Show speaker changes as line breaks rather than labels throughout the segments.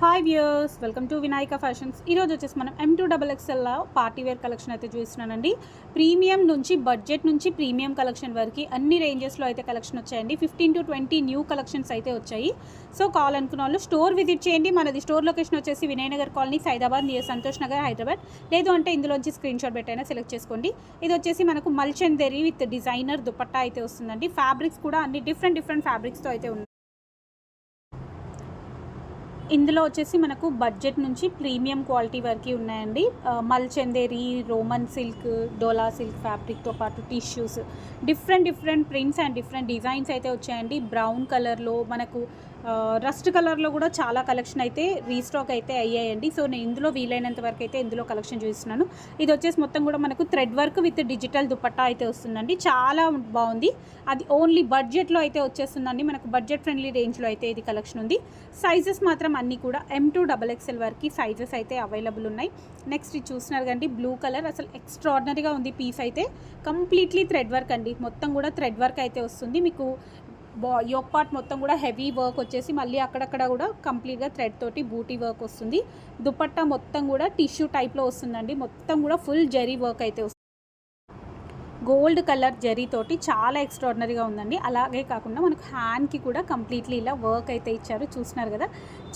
Hi viewers, welcome to Vinayaka fashions. ఈరోజు వచ్చేసి మనం M2XXL పార్టీ వేర్ కలెక్షన్ అయితే చూస్తున్నానండి. ప్రీమియం నుంచి బడ్జెట్ నుంచి ప్రీమియం కలెక్షన్ వరకు అన్ని రేంజెస్లో అయితే కలెక్షన్ వచ్చాయండి. 15 to 20 న్యూ కలెక్షన్స్ అయితే వచ్చాయి. సో కావాలనుకున్న వాళ్ళు స్టోర్ విజిట్ చేయండి. మనది స్టోర్ లొకేషన్ వచ్చేసి వినయనగర్ కాలనీ, సైదాబాద్, నియర్ సంతోష్ నగర్, హైదరాబాద్. లేదు అంటే ఇందులోంచి స్క్రీన్ షాట్ పెట్టైనా సెలెక్ట్ చేసుకోండి. ఇది వచ్చేసి మనకు మల్చందరి విత్ డిజైనర్ దుపట్టా అయితే వస్తుందండి. ఫ్యాబ్రిక్స్ కూడా అన్ని డిఫరెంట్ ఫ్యాబ్రిక్స్తో అయితే ఉన్నాయి. ఇందులో వచ్చేసి మనకు బడ్జెట్ నుంచి ప్రీమియం క్వాలిటీ వరకు ఉన్నాయండి. మల్చందేరి, రోమన్ సిల్క్, డోలా సిల్క్ ఫ్యాబ్రిక్తో పాటు tissues, different prints and different designs అయితే వచ్చాయండి. బ్రౌన్ కలర్లో మనకు రస్ట్ కలర్లో కూడా చాలా కలెక్షన్ అయితే రీస్టాక్ అయితే అయ్యాయండి. సో నేను ఇందులో వీలైనంత వరకు అయితే ఇందులో కలెక్షన్ చూస్తున్నాను. ఇది వచ్చేసి మొత్తం కూడా మనకు thread work with digital dupatta అయితే వస్తుందండి. చాలా బాగుంది. అది ఓన్లీ బడ్జెట్లో అయితే వచ్చేస్తుందండి. మనకు బడ్జెట్ ఫ్రెండ్లీ రేంజ్లో అయితే ఇది కలెక్షన్ ఉంది. సైజెస్ మాత్రం అన్నీ కూడా M2XXL వరకు సైజెస్ అయితే అవైలబుల్ ఉన్నాయి. నెక్స్ట్ ఇది చూస్తున్నారు కండి, బ్లూ కలర్ అసలు ఎక్స్ట్రాడినరీగా ఉంది. పీస్ అయితే కంప్లీట్లీ థ్రెడ్ వర్క్ అండి. మొత్తం కూడా థ్రెడ్ వర్క్ అయితే వస్తుంది. మీకు యోక్ పార్ట్ మొత్తం కూడా హెవీ వర్క్ వచ్చేసి మళ్ళీ అక్కడక్కడ కూడా కంప్లీట్గా థ్రెడ్ తోటి బూటీ వర్క్ వస్తుంది. దుపట్టా మొత్తం కూడా టిష్యూ టైప్లో వస్తుందండి. మొత్తం కూడా ఫుల్ జరీ వర్క్ అయితే వస్తుంది. గోల్డ్ కలర్ జరీ తోటి చాలా ఎక్స్ట్రాడినరీగా ఉందండి. అలాగే కాకుండా మనకు హ్యాండ్కి కూడా కంప్లీట్లీ ఇలా వర్క్ అయితే ఇచ్చారు. చూస్తున్నారు కదా,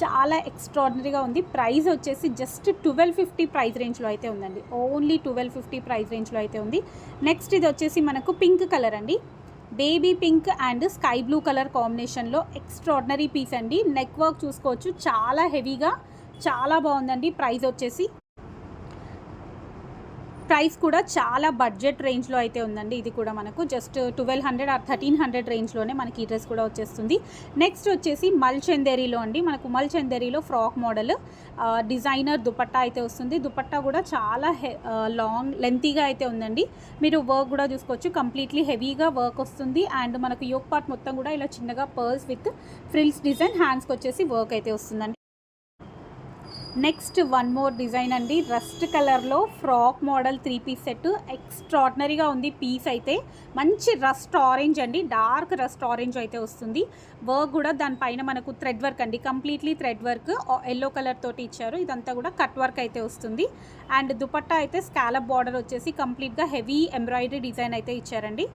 చాలా ఎక్స్ట్రాడినరీగా ఉంది. ప్రైస్ వచ్చేసి జస్ట్ 1250 ప్రైస్ రేంజ్లో అయితే ఉందండి. ఓన్లీ 1250 ప్రైస్ రేంజ్లో అయితే ఉంది. నెక్స్ట్ ఇది వచ్చేసి మనకు పింక్ కలర్ అండి. Baby pink and sky blue colour కాంబినేషన్లో ఎక్స్ట్రాడినరీ పీస్ అండి. నెక్ వర్క్ చూసుకోవచ్చు, చాలా హెవీగా చాలా బాగుందండి. ప్రైస్ కూడా చాలా బడ్జెట్ రేంజ్లో అయితే ఉందండి. ఇది కూడా మనకు జస్ట్ 1200 or 1300 రేంజ్లోనే మనకి ఈ డ్రెస్ కూడా వచ్చేస్తుంది. నెక్స్ట్ వచ్చేసి మల్చందేరిలో అండి. మనకు మల్చందేరిలో ఫ్రాక్ మోడల్ డిజైనర్ దుపట్టా అయితే వస్తుంది. దుపట్టా కూడా చాలా లాంగ్ లెంతీగా అయితే ఉందండి. మీరు వర్క్ కూడా చూసుకోవచ్చు, కంప్లీట్లీ హెవీగా వర్క్ వస్తుంది. అండ్ మనకు యోక్ పార్ట్ మొత్తం కూడా ఇలా చిన్నగా పర్ల్స్ విత్ ఫ్రిల్స్ డిజైన్, హ్యాండ్స్కి వచ్చేసి వర్క్ అయితే వస్తుందండి. నెక్స్ట్ వన్ మోర్ డిజైన్ అండి. రస్ట్ కలర్లో ఫ్రాక్ మోడల్ 3 పీస్ సెట్ ఎక్స్ట్రాడినరీగా ఉంది. పీస్ అయితే మంచి రస్ట్ ఆరెంజ్ అండి, డార్క్ రస్ట్ ఆరెంజ్ అయితే వస్తుంది. వర్క్ కూడా దానిపైన మనకు థ్రెడ్ వర్క్ అండి, completely thread work yellow colour తోటి ఇచ్చారు. ఇదంతా కూడా కట్ వర్క్ అయితే వస్తుంది. అండ్ దుపట్టా అయితే స్కాలప్ బార్డర్ వచ్చేసి కంప్లీట్గా హెవీ ఎంబ్రాయిడరీ డిజైన్ అయితే ఇచ్చారండి.